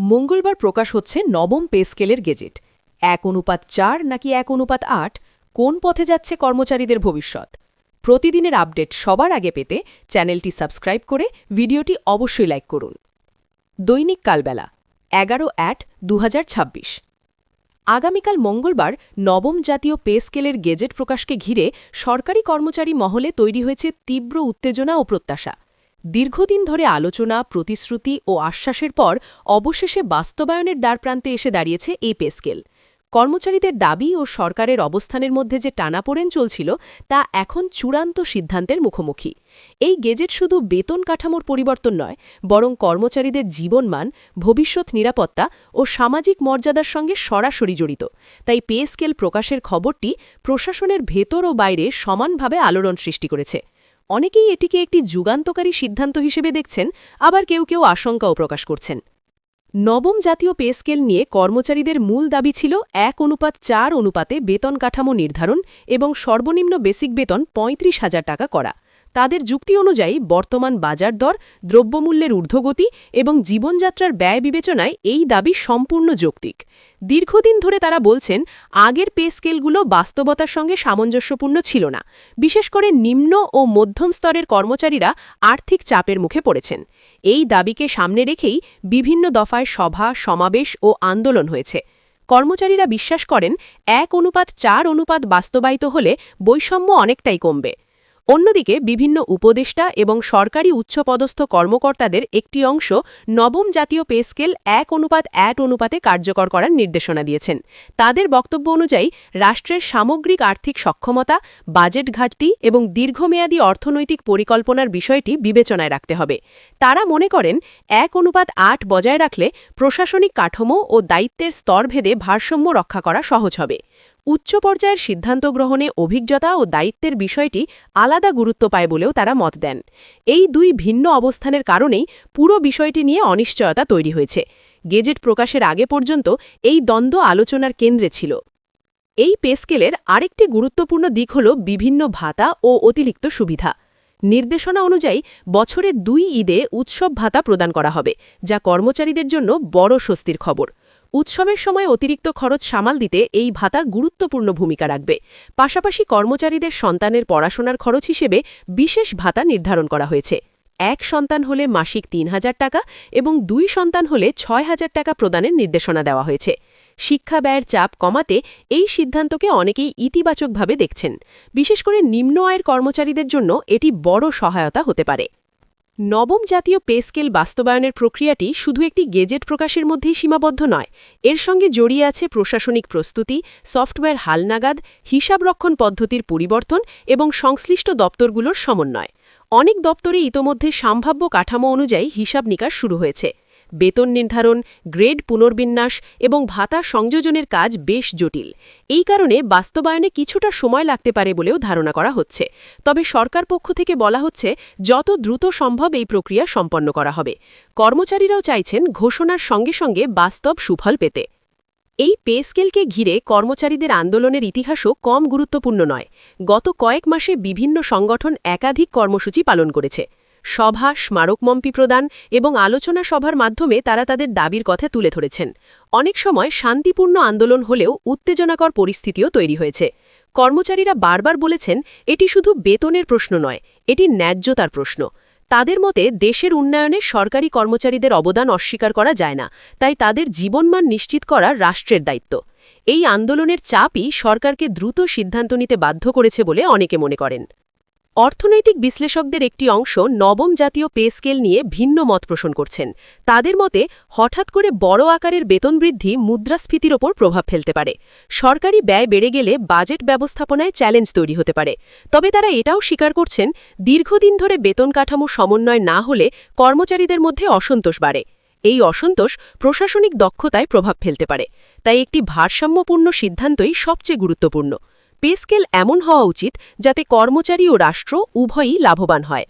মঙ্গলবার প্রকাশ হচ্ছে নবম পে স্কেলের গেজেট। 1:4 নাকি 1:8, কোন পথে যাচ্ছে কর্মচারীদের ভবিষ্যৎ? প্রতিদিনের আপডেট সবার আগে পেতে চ্যানেলটি সাবস্ক্রাইব করে ভিডিওটি অবশ্যই লাইক করুন। দৈনিক কালবেলা 11/8/2026। আগামীকাল মঙ্গলবার নবম জাতীয় পে স্কেলের গেজেট প্রকাশকে ঘিরে সরকারি কর্মচারী মহলে তৈরি হয়েছে তীব্র উত্তেজনা ও প্রত্যাশা। দীর্ঘদিন ধরে আলোচনা, প্রতিশ্রুতি ও আশ্বাসের পর অবশেষে বাস্তবায়নের দ্বারপ্রান্তে এসে দাঁড়িয়েছে এই পে স্কেল। কর্মচারীদের দাবি ও সরকারের অবস্থানের মধ্যে যে টানাপোড়েন চলছিল তা এখন চূড়ান্ত সিদ্ধান্তের মুখোমুখি। এই গেজেট শুধু বেতন কাঠামোর পরিবর্তন নয়, বরং কর্মচারীদের জীবনমান, ভবিষ্যৎ নিরাপত্তা ও সামাজিক মর্যাদার সঙ্গে সরাসরি জড়িত। তাই পে স্কেল প্রকাশের খবরটি প্রশাসনের ভেতর ও বাইরে সমানভাবে আলোড়ন সৃষ্টি করেছে। অনেকেই এটিকে একটি যুগান্তকারী সিদ্ধান্ত হিসেবে দেখছেন, আবার কেউ কেউ আশঙ্কাও প্রকাশ করছেন। নবম জাতীয় পে স্কেল নিয়ে কর্মচারীদের মূল দাবি ছিল 1:4 অনুপাতে বেতন কাঠামো নির্ধারণ এবং সর্বনিম্ন বেসিক বেতন 35,000 টাকা করা। তাদের যুক্তি অনুযায়ী বর্তমান বাজার দর, দ্রব্যমূল্যের ঊর্ধ্বগতি এবং জীবনযাত্রার ব্যয় বিবেচনায় এই দাবি সম্পূর্ণ যৌক্তিক। দীর্ঘদিন ধরে তারা বলছেন, আগের পে স্কেলগুলো বাস্তবতার সঙ্গে সামঞ্জস্যপূর্ণ ছিল না। বিশেষ করে নিম্ন ও মধ্যম স্তরের কর্মচারীরা আর্থিক চাপের মুখে পড়েছেন। এই দাবিকে সামনে রেখেই বিভিন্ন দফায় সভা, সমাবেশ ও আন্দোলন হয়েছে। কর্মচারীরা বিশ্বাস করেন 1:4 অনুপাত বাস্তবায়িত হলে বৈষম্য অনেকটাই কমবে। অন্যদিকে বিভিন্ন উপদেষ্টা এবং সরকারি উচ্চপদস্থ কর্মকর্তাদের একটি অংশ নবম জাতীয় পে স্কেল 1:8 অনুপাতে কার্যকর করার নির্দেশনা দিয়েছেন। তাদের বক্তব্য অনুযায়ী রাষ্ট্রের সামগ্রিক আর্থিক সক্ষমতা, বাজেট ঘাটতি এবং দীর্ঘমেয়াদী অর্থনৈতিক পরিকল্পনার বিষয়টি বিবেচনায় রাখতে হবে। তারা মনে করেন 1:8 বজায় রাখলে প্রশাসনিক কাঠামো ও দায়িত্বের স্তরভেদে ভারসাম্য রক্ষা করা সহজ হবে। উচ্চ পর্যায়ের সিদ্ধান্ত গ্রহণে অভিজ্ঞতা ও দায়িত্বের বিষয়টি আলাদা গুরুত্ব পায় বলেও তারা মত দেন। এই দুই ভিন্ন অবস্থানের কারণেই পুরো বিষয়টি নিয়ে অনিশ্চয়তা তৈরি হয়েছে। গেজেট প্রকাশের আগে পর্যন্ত এই দ্বন্দ্ব আলোচনার কেন্দ্রে ছিল। এই পে স্কেলের আরেকটি গুরুত্বপূর্ণ দিক হল বিভিন্ন ভাতা ও অতিরিক্ত সুবিধা। নির্দেশনা অনুযায়ী বছরে 2 ঈদে উৎসব ভাতা প্রদান করা হবে, যা কর্মচারীদের জন্য বড় স্বস্তির খবর। উৎসবের সময় অতিরিক্ত খরচ সামাল দিতে এই ভাতা গুরুত্বপূর্ণ ভূমিকা রাখবে। পাশাপাশি কর্মচারীদের সন্তানের পড়াশোনার খরচ হিসেবে বিশেষ ভাতা নির্ধারণ করা হয়েছে। 1 সন্তান হলে মাসিক 3,000 টাকা এবং 2 সন্তান হলে 6,000 টাকা প্রদানের নির্দেশনা দেওয়া হয়েছে। শিক্ষা ব্যয়ের চাপ কমাতে এই সিদ্ধান্তকে অনেকেই ইতিবাচকভাবে দেখছেন। বিশেষ করে নিম্ন আয়ের কর্মচারীদের জন্য এটি বড় সহায়তা হতে পারে। নবম জাতীয় পে স্কেল বাস্তবায়নের প্রক্রিয়াটি শুধু একটি গেজেট প্রকাশের মধ্যেই সীমাবদ্ধ নয়। এর সঙ্গে জড়িয়ে আছে প্রশাসনিক প্রস্তুতি, সফটওয়্যার হালনাগাদ, হিসাবরক্ষণ পদ্ধতির পরিবর্তন এবং সংশ্লিষ্ট দপ্তরগুলোর সমন্বয়। অনেক দপ্তরে ইতোমধ্যে সম্ভাব্য কাঠামো অনুযায়ী হিসাব নিকাশ শুরু হয়েছে। বেতন নির্ধারণ, গ্রেড পুনর্বিন্যাস এবং ভাতা সংযোজনের কাজ বেশ জটিল। এই কারণে বাস্তবায়নে কিছুটা সময় লাগতে পারে বলেও ধারণা করা হচ্ছে। তবে সরকার পক্ষ থেকে বলা হচ্ছে, যত দ্রুত সম্ভব এই প্রক্রিয়া সম্পন্ন করা হবে। কর্মচারীরাও চাইছেন ঘোষণার সঙ্গে সঙ্গে বাস্তব সুফল পেতে। এই পে স্কেলকে ঘিরে কর্মচারীদের আন্দোলনের ইতিহাসও কম গুরুত্বপূর্ণ নয়। গত কয়েক মাসে বিভিন্ন সংগঠন একাধিক কর্মসূচি পালন করেছে। সভা, স্মারকমম্পি প্রদান এবং আলোচনা সভার মাধ্যমে তারা তাদের দাবির কথা তুলে ধরেছেন। অনেক সময় শান্তিপূর্ণ আন্দোলন হলেও উত্তেজনাকর পরিস্থিতিও তৈরি হয়েছে। কর্মচারীরা বারবার বলেছেন, এটি শুধু বেতনের প্রশ্ন নয়, এটি ন্যায্যতার প্রশ্ন। তাদের মতে দেশের উন্নয়নে সরকারি কর্মচারীদের অবদান অস্বীকার করা যায় না, তাই তাদের জীবনমান নিশ্চিত করা রাষ্ট্রের দায়িত্ব। এই আন্দোলনের চাপই সরকারকে দ্রুত সিদ্ধান্ত নিতে বাধ্য করেছে বলে অনেকে মনে করেন। অর্থনৈতিক বিশ্লেষকদের একটি অংশ নবম জাতীয় পে স্কেল নিয়ে ভিন্ন মত পোষণ করছেন। তাদের মতে হঠাৎ করে বড় আকারের বেতন বৃদ্ধি মুদ্রাস্ফীতির ওপর প্রভাব ফেলতে পারে। সরকারি ব্যয় বেড়ে গেলে বাজেট ব্যবস্থাপনায় চ্যালেঞ্জ তৈরি হতে পারে। তবে তারা এটাও স্বীকার করছেন, দীর্ঘদিন ধরে বেতন কাঠামো সমন্বয় না হলে কর্মচারীদের মধ্যে অসন্তোষ বাড়ে। এই অসন্তোষ প্রশাসনিক দক্ষতায় প্রভাব ফেলতে পারে। তাই একটি ভারসাম্যপূর্ণ সিদ্ধান্তই সবচেয়ে গুরুত্বপূর্ণ। পে স্কেল এমন হওয়া উচিত যাতে কর্মচারী ও রাষ্ট্র উভয়ই লাভবান হয়।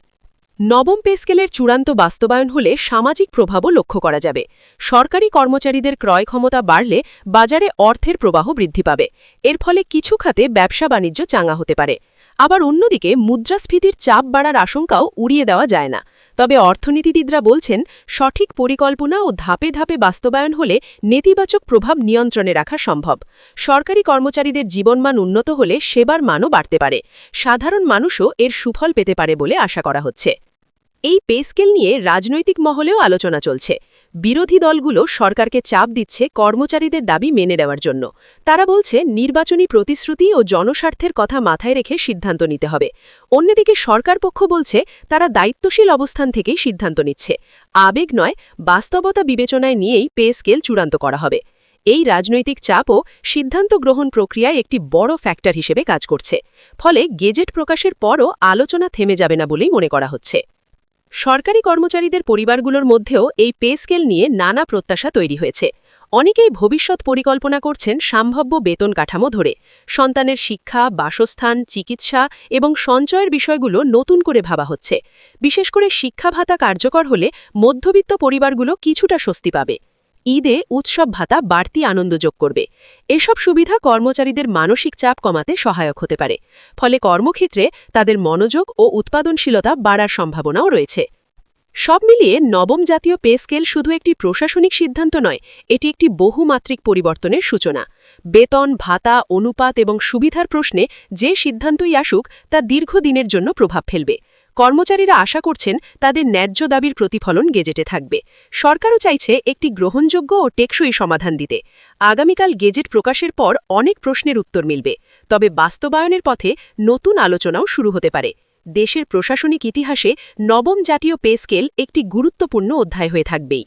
নবম পে স্কেলের চূড়ান্ত বাস্তবায়ন হলে সামাজিক প্রভাবও লক্ষ্য করা যাবে। সরকারি কর্মচারীদের ক্রয় ক্ষমতা বাড়লে বাজারে অর্থের প্রবাহ বৃদ্ধি পাবে। এর ফলে কিছু খাতে ব্যবসা বাণিজ্য চাঙা হতে পারে। আবার অন্যদিকে মুদ্রাস্ফীতির চাপ বাড়ার আশঙ্কাও উড়িয়ে দেওয়া যায় না। তবে অর্থনীতিবিদরা বলছেন সঠিক পরিকল্পনা ও ধাপে ধাপে বাস্তবায়ন হলে নেতিবাচক প্রভাব নিয়ন্ত্রণে রাখা সম্ভব। সরকারি কর্মচারীদের জীবনমান উন্নত হলে সেবার মানও বাড়তে পারে, সাধারণ মানুষও এর সুফল পেতে পারে বলে আশা করা হচ্ছে। এই পে স্কেল নিয়ে রাজনৈতিক মহলেও আলোচনা চলছে। বিরোধী দলগুলো সরকারকে চাপ দিচ্ছে কর্মচারীদের দাবি মেনে নেওয়ার জন্য। তারা বলছে নির্বাচনী প্রতিশ্রুতি ও জনস্বার্থের কথা মাথায় রেখে সিদ্ধান্ত নিতে হবে। অন্যদিকে সরকার পক্ষ বলছে তারা দায়িত্বশীল অবস্থান থেকেই সিদ্ধান্ত নিচ্ছে, আবেগ নয়, বাস্তবতা বিবেচনায় নিয়েই পে স্কেল চূড়ান্ত করা হবে। এই রাজনৈতিক চাপও সিদ্ধান্ত গ্রহণ প্রক্রিয়ায় একটি বড় ফ্যাক্টর হিসেবে কাজ করছে। ফলে গেজেট প্রকাশের পরও আলোচনা থেমে যাবে না বলেই মনে করা হচ্ছে। সরকারি কর্মচারীদের পরিবারগুলোর মধ্যেও এই পে স্কেল নিয়ে নানা প্রত্যাশা তৈরি হয়েছে। অনেকেই ভবিষ্যৎ পরিকল্পনা করছেন সম্ভাব্য বেতন কাঠামো ধরে। সন্তানের শিক্ষা, বাসস্থান, চিকিৎসা এবং সঞ্চয়ের বিষয়গুলো নতুন করে ভাবা হচ্ছে। বিশেষ করে শিক্ষা ভাতা কার্যকর হলে মধ্যবিত্ত পরিবারগুলো কিছুটা স্বস্তি পাবে। ঈদে উৎসব ভাতা বাড়তি আনন্দ যোগ করবে। এসব সুবিধা কর্মচারীদের মানসিক চাপ কমাতে সহায়ক হতে পারে। ফলে কর্মক্ষেত্রে তাদের মনোযোগ ও উৎপাদনশীলতা বাড়ার সম্ভাবনাও রয়েছে। সব মিলিয়ে নবম জাতীয় পে স্কেল শুধু একটি প্রশাসনিক সিদ্ধান্ত নয়, এটি একটি বহুমাত্রিক পরিবর্তনের সূচনা। বেতন, ভাতা, অনুপাত এবং সুবিধার প্রশ্নে যে সিদ্ধান্তই আসুক তা দীর্ঘদিনের জন্য প্রভাব ফেলবে। কর্মচারীরা আশা করছেন তাদের ন্যায্য দাবির প্রতিফলন গেজেটে থাকবে। সরকারও চাইছে একটি গ্রহণযোগ্য ও টেকসই সমাধান দিতে। আগামীকাল গেজেট প্রকাশের পর অনেক প্রশ্নের উত্তর মিলবে, তবে বাস্তবায়নের পথে নতুন আলোচনাও শুরু হতে পারে। দেশের প্রশাসনিক ইতিহাসে নবম জাতীয় পে স্কেল একটি গুরুত্বপূর্ণ অধ্যায় হয়ে থাকবেই।